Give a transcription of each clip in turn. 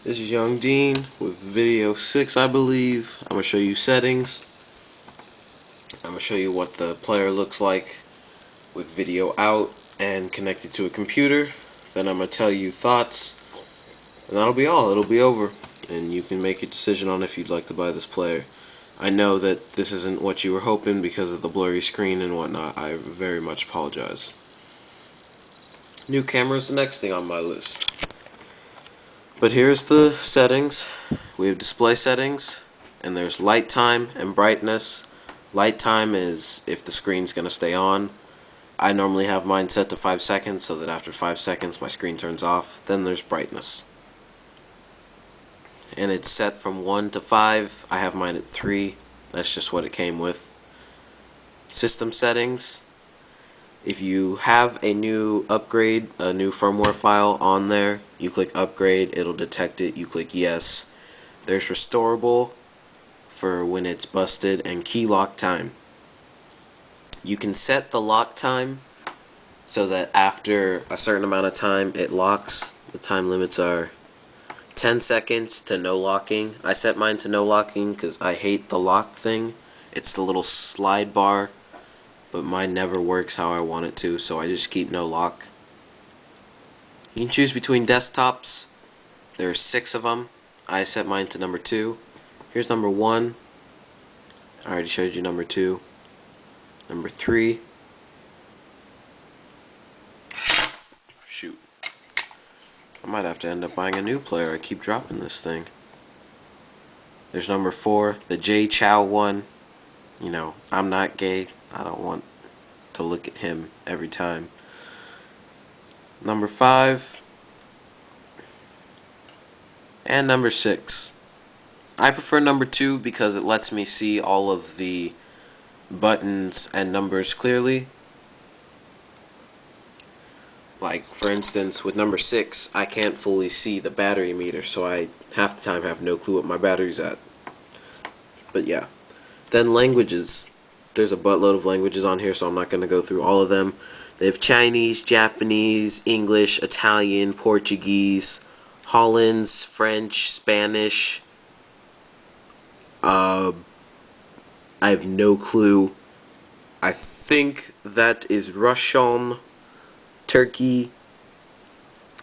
This is Young Dean with video 6, I believe. I'm going to show you settings. I'm going to show you what the player looks like with video out and connected to a computer. Then I'm going to tell you thoughts, and that'll be all. It'll be over, and you can make a decision on if you'd like to buy this player. I know that this isn't what you were hoping because of the blurry screen and whatnot. I very much apologize. New camera is the next thing on my list. But here's the settings. We have display settings, and there's light time and brightness. Light time is if the screen's going to stay on. I normally have mine set to 5 seconds so that after 5 seconds my screen turns off. Then there's brightness. And it's set from 1 to 5. I have mine at 3. That's just what it came with. System settings. If you have a new upgrade, a new firmware file on there, you click upgrade, it'll detect it, you click yes. There's restorable for when it's busted, and key lock time. You can set the lock time so that after a certain amount of time it locks. The time limits are 10 seconds to no locking. I set mine to no locking because I hate the lock thing. It's the little slide bar, but mine never works how I want it to, so I just keep no lock. You can choose between desktops. There are 6 of them. I set mine to number 2. Here's number 1. I already showed you number 2. Number 3. Shoot. I might have to end up buying a new player. I keep dropping this thing. There's number 4, the J Chow one. You know, I'm not gay. I don't want to look at him every time. Number 5. And number 6. I prefer number 2 because it lets me see all of the buttons and numbers clearly. Like, for instance, with number 6, I can't fully see the battery meter, so I half the time have no clue what my battery's at. But yeah. Then languages. There's a buttload of languages on here, so I'm not going to go through all of them. They have Chinese, Japanese, English, Italian, Portuguese, Hollands, French, Spanish. I have no clue. I think that is Russian, Turkey,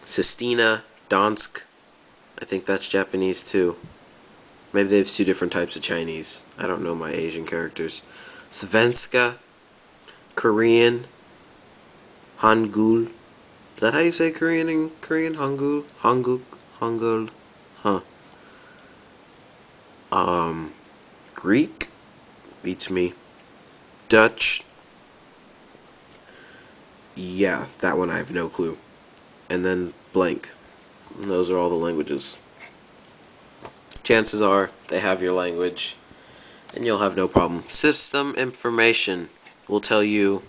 Sistina, Donsk. I think that's Japanese too. Maybe they have 2 different types of Chinese. I don't know my Asian characters. Svenska, Korean, Hangul. Is that how you say Korean in Korean? Hangul? Hanguk? Hangul? Huh. Greek? Beats me. Dutch? Yeah, that one I have no clue. And then blank. And those are all the languages. Chances are they have your language, and you'll have no problem. System information will tell you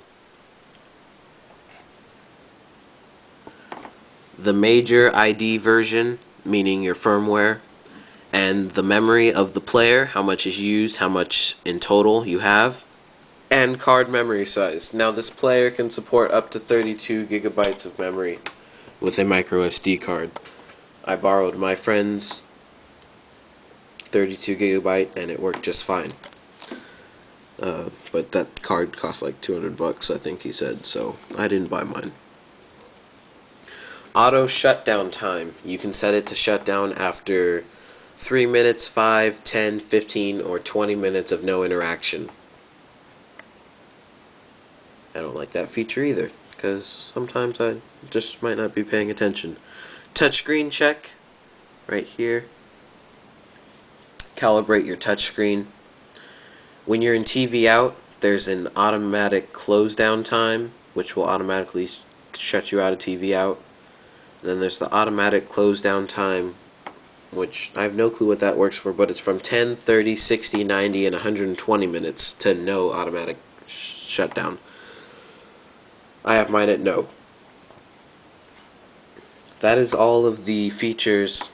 the major ID version, meaning your firmware, and the memory of the player, how much is used, how much in total you have, and card memory size. Now this player can support up to 32 gigabytes of memory with a micro SD card. I borrowed my friend's 32 gigabyte and it worked just fine. But that card cost like 200 bucks, I think he said, so I didn't buy mine. Auto shutdown time. You can set it to shut down after 3 minutes, 5, 10, 15, or 20 minutes of no interaction. I don't like that feature either, because sometimes I just might not be paying attention. Touchscreen check, right here. Calibrate your touchscreen. When you're in TV out, there's an automatic close down time, which will automatically shut you out of TV out. And then there's the automatic close down time, which I have no clue what that works for, but it's from 10, 30, 60, 90, and 120 minutes to no automatic shutdown. I have mine at no. That is all of the features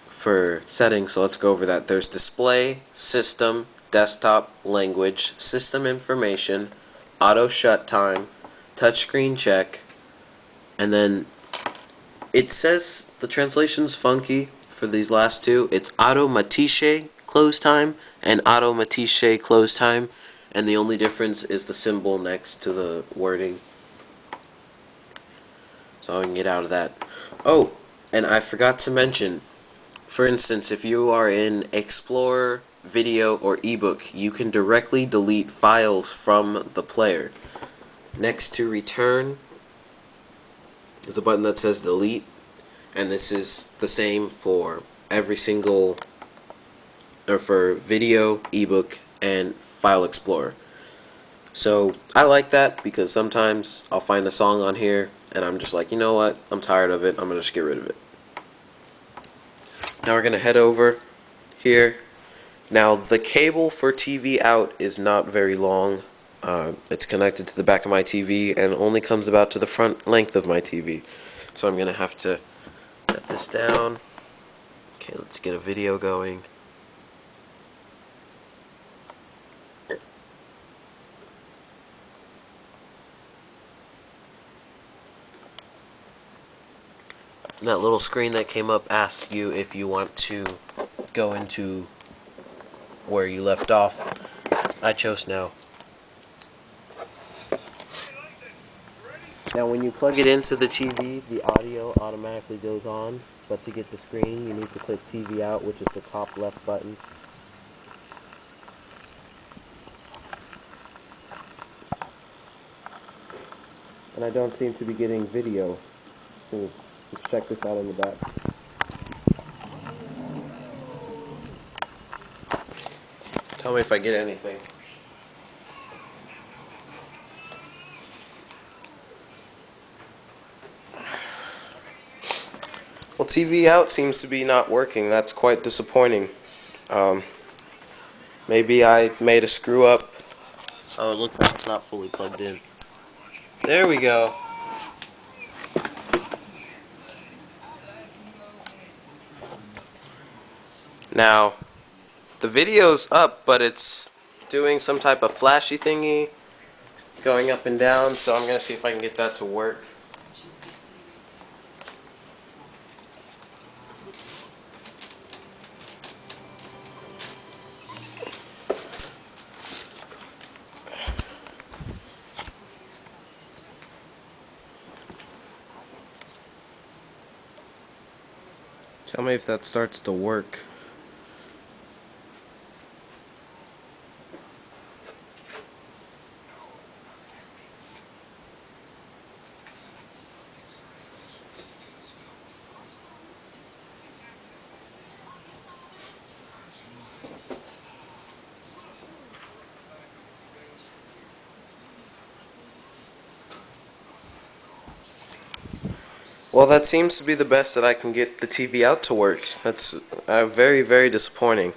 for settings, so let's go over that. There's display, system, desktop, language, system information, auto shut time, touchscreen check, and then it says the translation's funky for these last two. It's automatische close time and automatische close time, and the only difference is the symbol next to the wording. So I can get out of that. Oh, and I forgot to mention, for instance, if you are in Explorer, Video, or ebook, you can directly delete files from the player. Next to Return is a button that says Delete, and this is the same for every single, or for Video, ebook, and File Explorer. So I like that because sometimes I'll find a song on here and I'm just like, you know what, I'm tired of it, I'm gonna just get rid of it. Now we're gonna head over here. Now the cable for TV out is not very long. It's connected to the back of my TV and only comes about to the front length of my TV. So I'm gonna have to set this down. Okay, let's get a video going. And that little screen that came up asks you if you want to go into where you left off. I chose no. Now when you plug it into the TV, the audio automatically goes on, but to get the screen you need to click TV out, which is the top left button. And I don't seem to be getting video. So let's check this out in the back. Tell me if I get anything. Well, TV out seems to be not working. That's quite disappointing. Maybe I made a screw up. Oh, it looks like it's not fully plugged in. There we go. Now, the video's up, but it's doing some type of flashy thingy, going up and down, so I'm going to see if I can get that to work. Tell me if that starts to work. Well, that seems to be the best that I can get the TV out to work. That's very, very disappointing.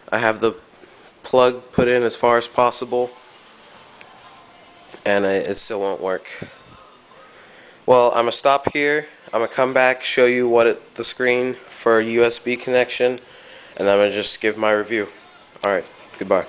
I have the plug put in as far as possible, and it still won't work. Well, I'm going to stop here. I'm going to come back, show you the screen for USB connection, and I'm going to just give my review. Alright, goodbye.